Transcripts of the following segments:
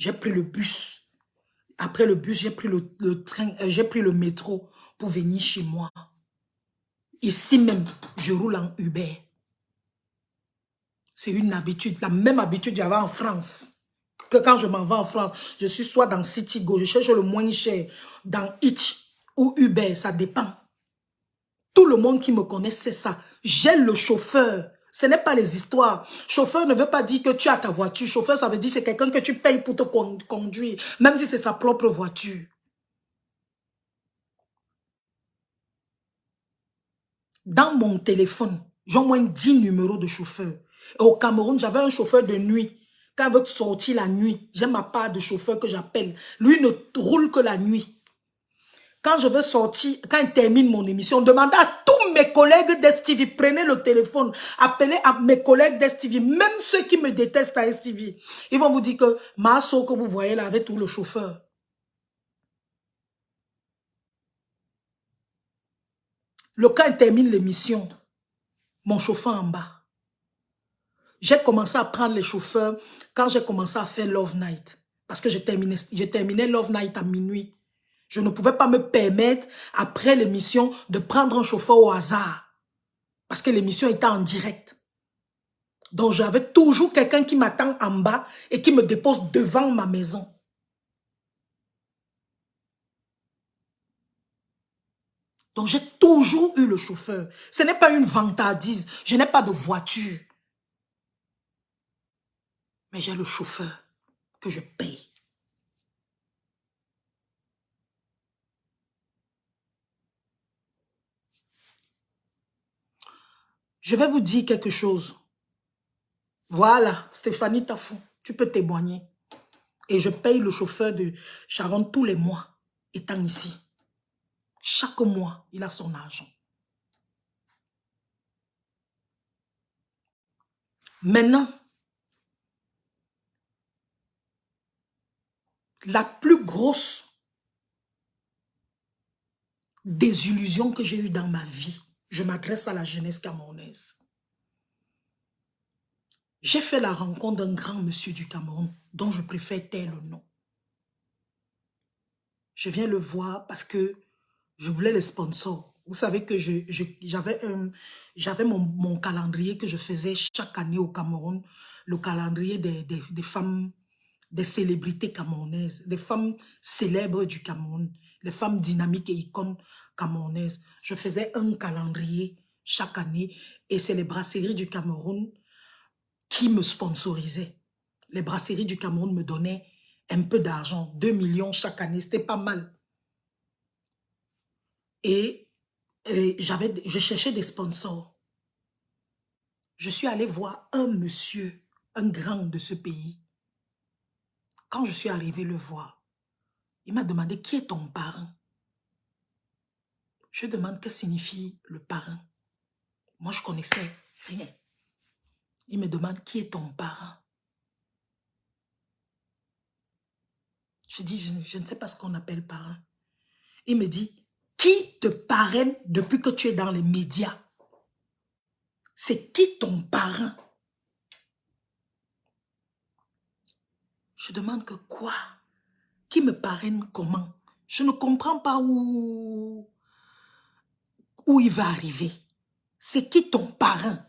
J'ai pris le bus. Après le bus, j'ai pris le train, j'ai pris le métro pour venir chez moi. Ici même, je roule en Uber. C'est une habitude, la même habitude que j'avais en France. Que quand je m'en vais en France, je suis soit dans Citigo, je cherche le moins cher, dans Hitch ou Uber, ça dépend. Tout le monde qui me connaît, c'est ça. J'ai le chauffeur. Ce n'est pas les histoires. Chauffeur ne veut pas dire que tu as ta voiture. Chauffeur, ça veut dire que c'est quelqu'un que tu payes pour te conduire, même si c'est sa propre voiture. Dans mon téléphone, j'ai au moins 10 numéros de chauffeur. Et au Cameroun, j'avais un chauffeur de nuit. Quand il veut sortir la nuit, j'ai ma part de chauffeur que j'appelle. Lui ne roule que la nuit. Quand je veux sortir, quand il termine mon émission, demandez à tous mes collègues d'STV, prenez le téléphone, appelez à mes collègues d'STV, même ceux qui me détestent à STV. Ils vont vous dire que Masso que vous voyez là avec tout le chauffeur. Quand il termine l'émission, mon chauffeur en bas. J'ai commencé à prendre les chauffeurs quand j'ai commencé à faire Love Night. Parce que je terminais Love Night à minuit. Je ne pouvais pas me permettre, après l'émission, de prendre un chauffeur au hasard. Parce que l'émission était en direct. Donc, j'avais toujours quelqu'un qui m'attend en bas et qui me dépose devant ma maison. Donc, j'ai toujours eu le chauffeur. Ce n'est pas une vantardise. Je n'ai pas de voiture. Mais j'ai le chauffeur que je paye. Je vais vous dire quelque chose. Voilà, Stéphanie Tafou, tu peux témoigner. Et je paye le chauffeur de Sharon tous les mois, étant ici. Chaque mois, il a son argent. Maintenant, la plus grosse désillusion que j'ai eue dans ma vie, je m'adresse à la jeunesse camerounaise. J'ai fait la rencontre d'un grand monsieur du Cameroun, dont je préfère taire le nom. Je viens le voir parce que je voulais les sponsors. Vous savez que j'avais mon calendrier que je faisais chaque année au Cameroun, le calendrier des femmes, des célébrités camerounaises, des femmes célèbres du Cameroun, les femmes dynamiques et icônes camerounaises. Je faisais un calendrier chaque année et c'est les brasseries du Cameroun qui me sponsorisaient. Les brasseries du Cameroun me donnaient un peu d'argent, 2 millions chaque année, c'était pas mal. Et je cherchais des sponsors. Je suis allée voir un monsieur, un grand de ce pays. Quand je suis arrivée le voir, il m'a demandé qui est ton parrain. Je demande que signifie le parrain. Moi, je connaissais rien. Il me demande qui est ton parrain. Je dis, je ne sais pas ce qu'on appelle parrain. Il me dit, qui te parraine depuis que tu es dans les médias? C'est qui ton parrain? Je demande que quoi? Qui me parraine comment? Je ne comprends pas où il va arriver. C'est qui ton parrain?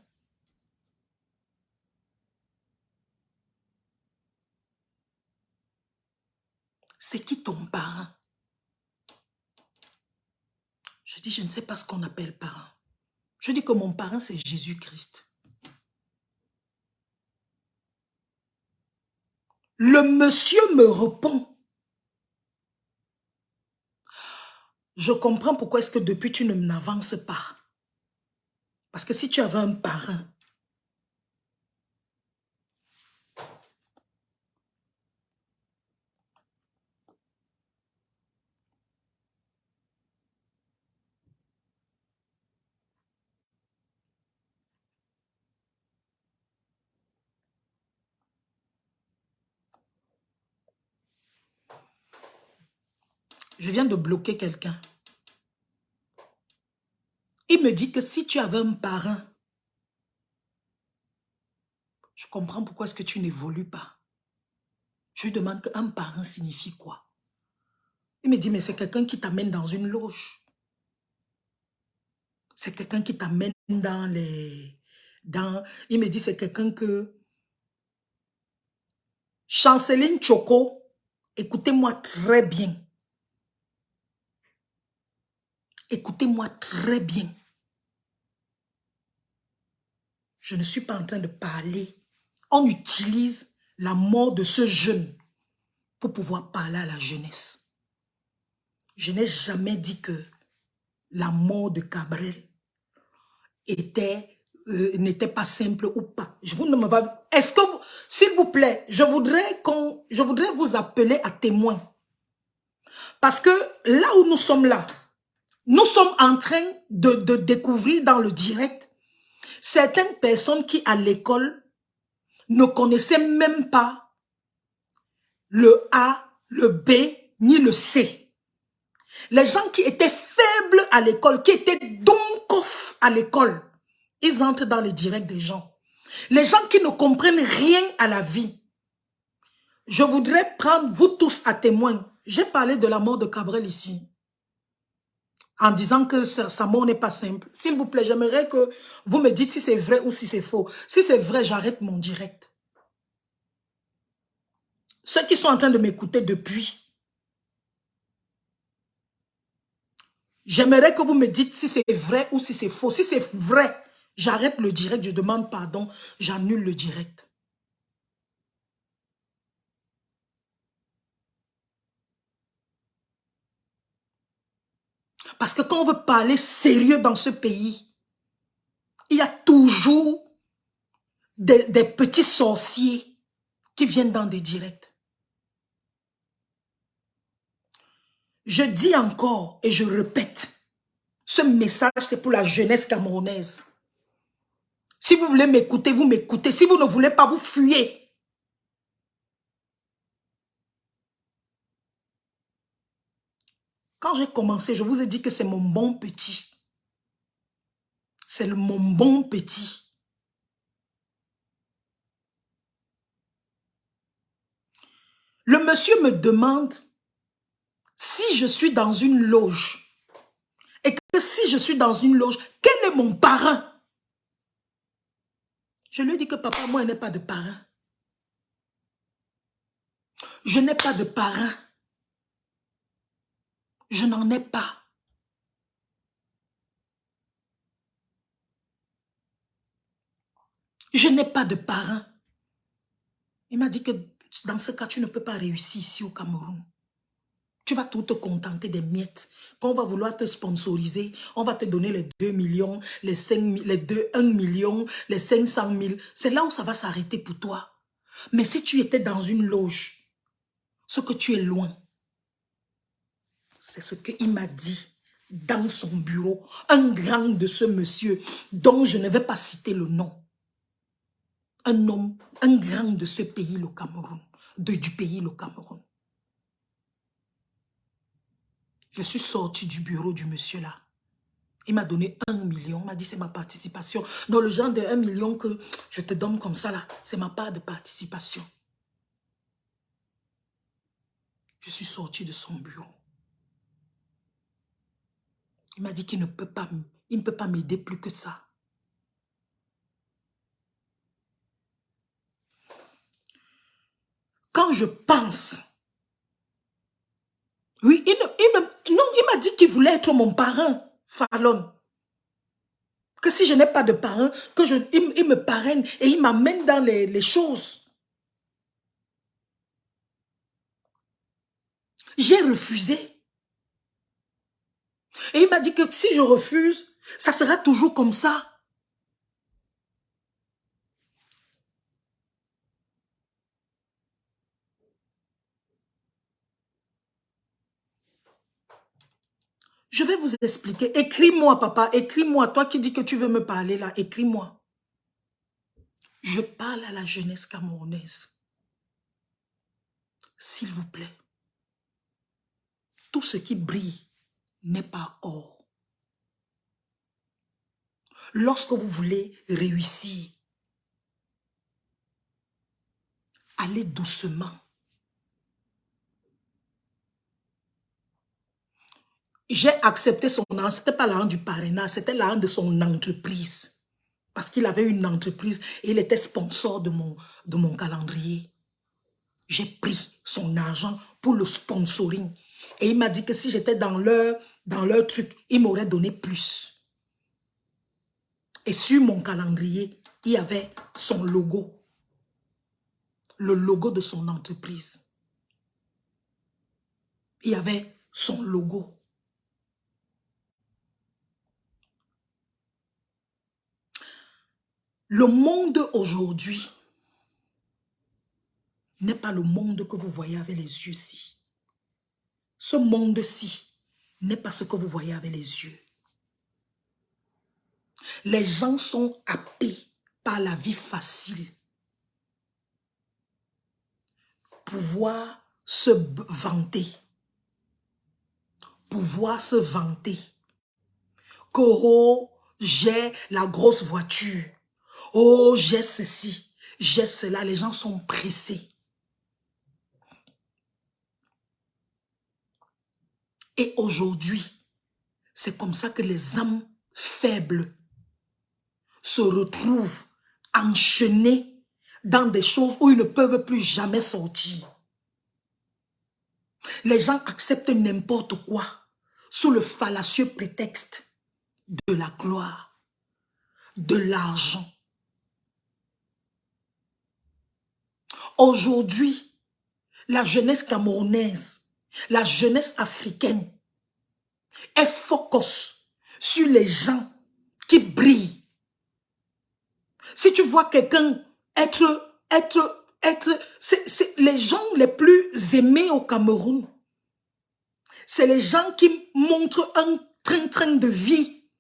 C'est qui ton parrain? Je dis, je ne sais pas ce qu'on appelle parrain. Je dis que mon parrain, c'est Jésus-Christ. Le monsieur me répond. Je comprends pourquoi est-ce que depuis tu ne m'avances pas. Parce que si tu avais un parrain, je viens de bloquer quelqu'un. Il me dit que si tu avais un parrain, je comprends pourquoi est-ce que tu n'évolues pas. Je lui demande qu'un parrain signifie quoi? Il me dit, mais c'est quelqu'un qui t'amène dans une loge. C'est quelqu'un qui t'amène dans les... il me dit, c'est quelqu'un que... Chanceline Choco, écoutez-moi très bien. Écoutez-moi très bien. Je ne suis pas en train de parler. On utilise la mort de ce jeune pour pouvoir parler à la jeunesse. Je n'ai jamais dit que la mort de Cabrel n'était pas simple ou pas. Est-ce que s'il vous plaît, je voudrais vous appeler à témoin. Parce que là où nous sommes là, nous sommes en train de découvrir dans le direct certaines personnes qui à l'école ne connaissaient même pas le A, le B, ni le C. Les gens qui étaient faibles à l'école, qui étaient donkof à l'école, ils entrent dans les directs des gens. Les gens qui ne comprennent rien à la vie. Je voudrais prendre vous tous à témoin. J'ai parlé de la mort de Cabrel ici, en disant que sa mort n'est pas simple. S'il vous plaît, j'aimerais que vous me dites si c'est vrai ou si c'est faux. Si c'est vrai, j'arrête mon direct. Ceux qui sont en train de m'écouter depuis, j'aimerais que vous me dites si c'est vrai ou si c'est faux. Si c'est vrai, j'arrête le direct, je demande pardon, j'annule le direct. Parce que quand on veut parler sérieux dans ce pays, il y a toujours des petits sorciers qui viennent dans des directs. Je dis encore et je répète, ce message c'est pour la jeunesse camerounaise. Si vous voulez m'écouter, vous m'écoutez. Si vous ne voulez pas, vous fuyez. Quand j'ai commencé, je vous ai dit que c'est mon bon petit. C'est mon bon petit. Le monsieur me demande si je suis dans une loge. Et que si je suis dans une loge, quel est mon parrain? Je lui ai dit que papa, moi, je n'ai pas de parrain. Je n'ai pas de parrain. Je n'en ai pas. Je n'ai pas de parrain. Il m'a dit que dans ce cas, tu ne peux pas réussir ici au Cameroun. Tu vas tout te contenter des miettes. Quand on va vouloir te sponsoriser, on va te donner les 2 millions, les 1 million, les 500 000. C'est là où ça va s'arrêter pour toi. Mais si tu étais dans une loge, ce que tu es loin, c'est ce qu'il m'a dit dans son bureau. Un grand de ce monsieur dont je ne vais pas citer le nom. Un homme, un grand de ce pays, le Cameroun. Du pays, le Cameroun. Je suis sortie du bureau du monsieur là. Il m'a donné 1 million. Il m'a dit c'est ma participation. Dans le genre de 1 million que je te donne comme ça là, c'est ma part de participation. Je suis sortie de son bureau. Il m'a dit qu'il ne peut pas m'aider plus que ça. Quand je pense, oui, il m'a dit qu'il voulait être mon parrain, Fallon. Que si je n'ai pas de parrain, il me parraine et il m'amène dans les choses. J'ai refusé. Et il m'a dit que si je refuse, ça sera toujours comme ça. Je vais vous expliquer. Écris-moi, papa. Écris-moi. Toi qui dis que tu veux me parler là, écris-moi. Je parle à la jeunesse camerounaise. S'il vous plaît. Tout ce qui brille n'est pas or. Lorsque vous voulez réussir, allez doucement. J'ai accepté son argent. Ce n'était pas l'argent du parrainage, c'était l'argent de son entreprise. Parce qu'il avait une entreprise et il était sponsor de mon calendrier. J'ai pris son argent pour le sponsoring. Et il m'a dit que si j'étais dans leur truc, il m'aurait donné plus. Et sur mon calendrier, il y avait son logo. Le logo de son entreprise. Il y avait son logo. Le monde aujourd'hui n'est pas le monde que vous voyez avec les yeux-ci. Ce monde-ci n'est pas ce que vous voyez avec les yeux. Les gens sont happés par la vie facile. Pouvoir se vanter. Pouvoir se vanter. Que oh, j'ai la grosse voiture. Oh, j'ai ceci, j'ai cela. Les gens sont pressés. Et aujourd'hui, c'est comme ça que les âmes faibles se retrouvent enchaînées dans des choses où ils ne peuvent plus jamais sortir. Les gens acceptent n'importe quoi sous le fallacieux prétexte de la gloire, de l'argent. Aujourd'hui, la jeunesse camerounaise, la jeunesse africaine est focus sur les gens qui brillent. Si tu vois quelqu'un c'est les gens les plus aimés au Cameroun, c'est les gens qui montrent un train de vie,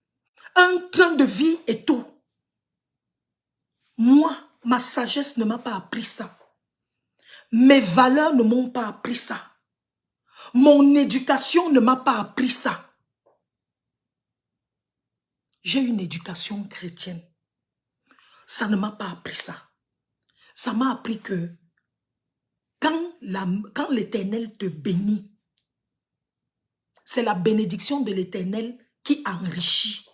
un train de vie et tout. Moi, ma sagesse ne m'a pas appris ça. Mes valeurs ne m'ont pas appris ça. Mon éducation ne m'a pas appris ça. J'ai une éducation chrétienne. Ça ne m'a pas appris ça. Ça m'a appris que quand l'Éternel te bénit, c'est la bénédiction de l'Éternel qui enrichit.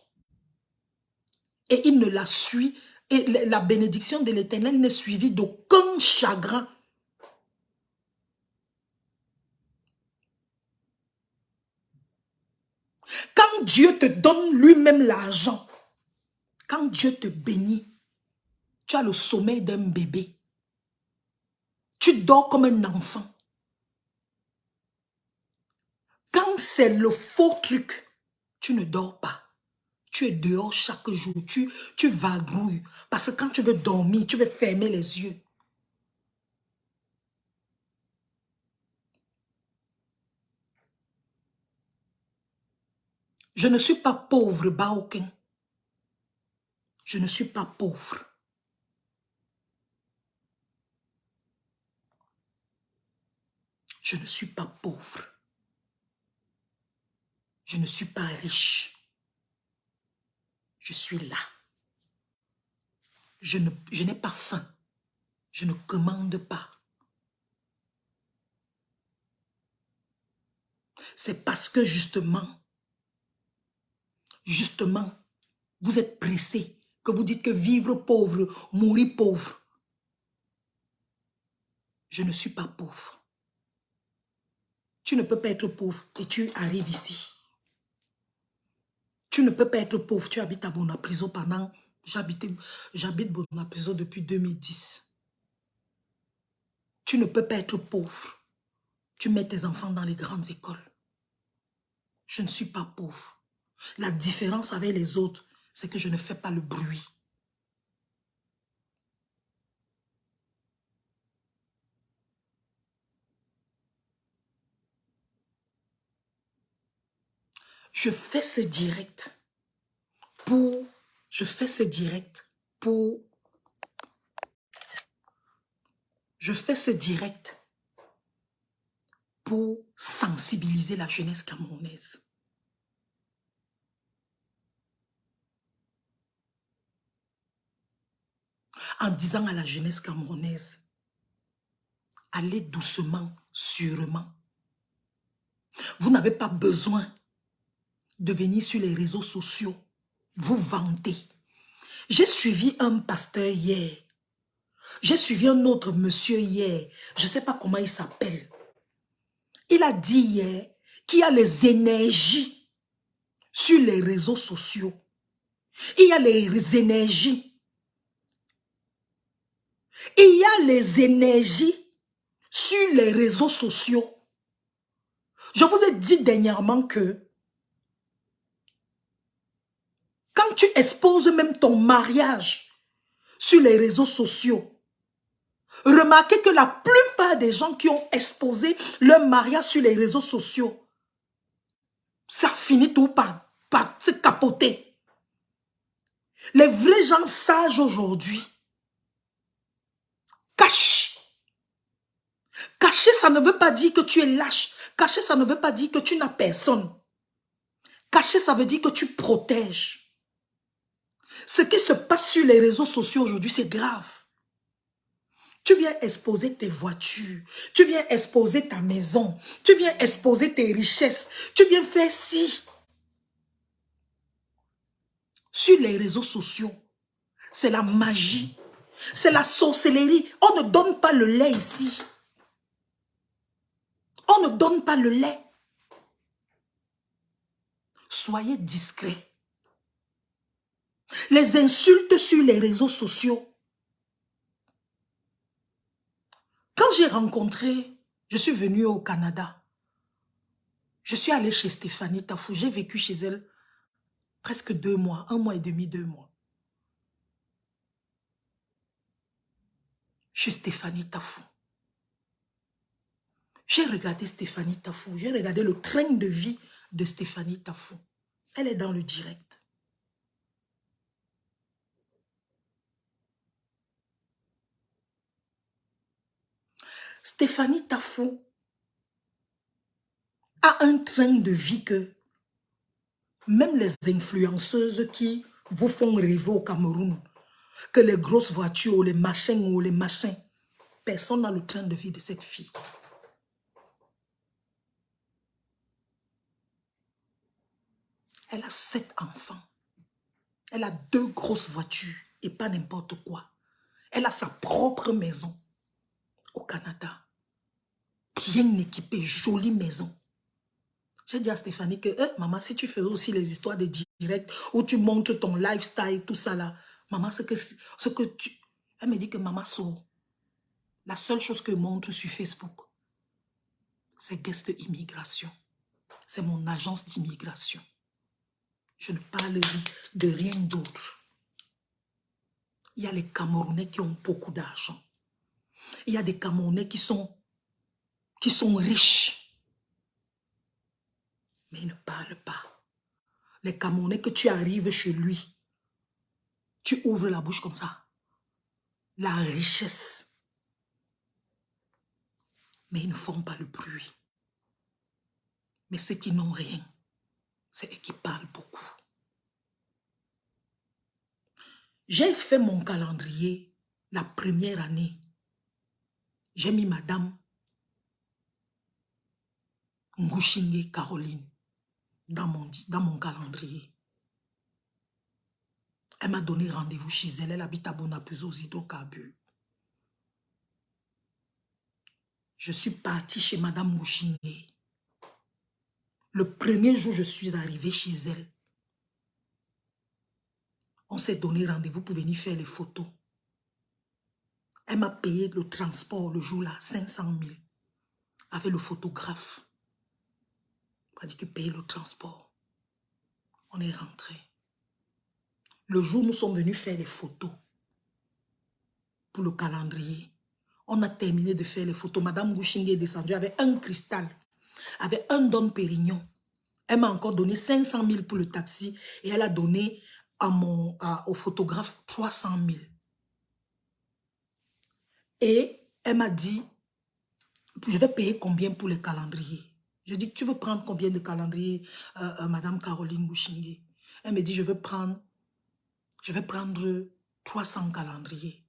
Et il ne la suit, et la bénédiction de l'Éternel n'est suivie d'aucun chagrin. Quand Dieu te donne lui-même l'argent, quand Dieu te bénit, tu as le sommeil d'un bébé. Tu dors comme un enfant. Quand c'est le faux truc, tu ne dors pas. Tu es dehors chaque jour, tu vadrouilles. Parce que quand tu veux dormir, tu veux fermer les yeux. Je ne suis pas pauvre, Baoken. Je ne suis pas pauvre. Je ne suis pas pauvre. Je ne suis pas riche. Je suis là. Je n'ai pas faim. Je ne commande pas. C'est parce que justement, vous êtes pressé, que vous dites que vivre pauvre, mourir pauvre. Je ne suis pas pauvre. Tu ne peux pas être pauvre et tu arrives ici. Tu ne peux pas être pauvre, tu habites à Bonapriso pendant... J'habite Bonapriso depuis 2010. Tu ne peux pas être pauvre. Tu mets tes enfants dans les grandes écoles. Je ne suis pas pauvre. La différence avec les autres, c'est que je ne fais pas le bruit. Je fais ce direct pour... Je fais ce direct pour sensibiliser la jeunesse camerounaise. En disant à la jeunesse camerounaise, allez doucement, sûrement. Vous n'avez pas besoin de venir sur les réseaux sociaux, vous vanter. J'ai suivi un pasteur hier. J'ai suivi un autre monsieur hier. Je ne sais pas comment il s'appelle. Il a dit hier qu'il y a les énergies sur les réseaux sociaux. Il y a les énergies. Il y a les énergies sur les réseaux sociaux. Je vous ai dit dernièrement que quand tu exposes même ton mariage sur les réseaux sociaux, remarquez que la plupart des gens qui ont exposé leur mariage sur les réseaux sociaux, ça finit tout par se capoter. Les vrais gens sages aujourd'hui cachent. Cacher, ça ne veut pas dire que tu es lâche. Cacher, ça ne veut pas dire que tu n'as personne. Cacher, ça veut dire que tu protèges. Ce qui se passe sur les réseaux sociaux aujourd'hui, c'est grave. Tu viens exposer tes voitures, tu viens exposer ta maison, tu viens exposer tes richesses, tu viens faire ci. Sur les réseaux sociaux, c'est la magie, c'est la sorcellerie. On ne donne pas le lait ici. On ne donne pas le lait. Soyez discrets. Les insultes sur les réseaux sociaux. Quand j'ai rencontré, je suis venue au Canada. Je suis allée chez Stéphanie Tafou. J'ai vécu chez elle presque 2 mois, 1 mois et demi, 2 mois. Chez Stéphanie Tafou. J'ai regardé Stéphanie Tafou. J'ai regardé le train de vie de Stéphanie Tafou. Elle est dans le direct. Stéphanie Tafou a un train de vie que même les influenceuses qui vous font rêver au Cameroun, que les grosses voitures ou les machins, personne n'a le train de vie de cette fille. Elle a 7 enfants. Elle a 2 grosses voitures et pas n'importe quoi. Elle a sa propre maison au Canada. Bien équipée, jolie maison. J'ai dit à Stéphanie que, maman, si tu faisais aussi les histoires de direct où tu montres ton lifestyle, tout ça là, maman, ce que tu... Elle me dit que maman sort. La seule chose que montre sur Facebook, c'est Guest Immigration. C'est mon agence d'immigration. Je ne parle de rien d'autre. Il y a les Camerounais qui ont beaucoup d'argent. Il y a des Camerounais qui sont riches. Mais ils ne parlent pas. Les Camerounais que tu arrives chez lui, tu ouvres la bouche comme ça. La richesse. Mais ils ne font pas le bruit. Mais ceux qui n'ont rien, c'est eux qui parlent beaucoup. J'ai fait mon calendrier la première année. J'ai mis Madame Ngouchingue Caroline dans mon calendrier. Elle m'a donné rendez-vous chez elle. Elle habite à Bonapuz aux hydrocarbures. Je suis partie chez Madame Ngouchingue. Le premier jour, je suis arrivée chez elle. On s'est donné rendez-vous pour venir faire les photos. Elle m'a payé le transport le jour-là, 500 000. Avec le photographe. Elle a dit que payer le transport. On est rentré. Le jour où nous sommes venus faire les photos pour le calendrier, on a terminé de faire les photos. Madame Ngouchingue est descendue avec un cristal, avec un Dom Pérignon. Elle m'a encore donné 500 000 pour le taxi et elle a donné au photographe 300 000. Et elle m'a dit, je vais payer combien pour les calendriers? Je dis, tu veux prendre combien de calendriers, Madame Caroline Ngouchingue? Elle me dit, je vais prendre 300 calendriers.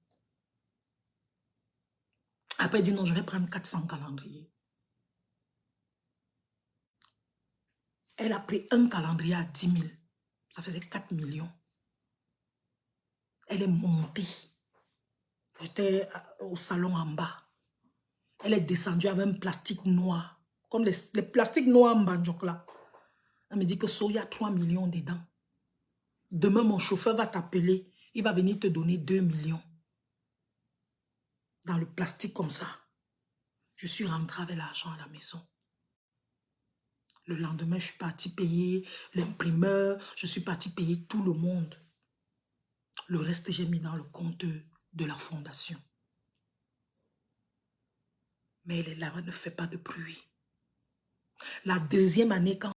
Après, elle dit, non, je vais prendre 400 calendriers. Elle a pris un calendrier à 10 000. Ça faisait 4 millions. Elle est montée. J'étais au salon en bas. Elle est descendue avec un plastique noir. Comme les plastiques noirs en Banjok là. Elle me dit que il y a 3 millions dedans. Demain, mon chauffeur va t'appeler. Il va venir te donner 2 millions. Dans le plastique comme ça. Je suis rentrée avec l'argent à la maison. Le lendemain, je suis partie payer l'imprimeur. Je suis partie payer tout le monde. Le reste, j'ai mis dans le compte de la fondation. Mais elle est là, elle ne fait pas de bruit. La deuxième année, quand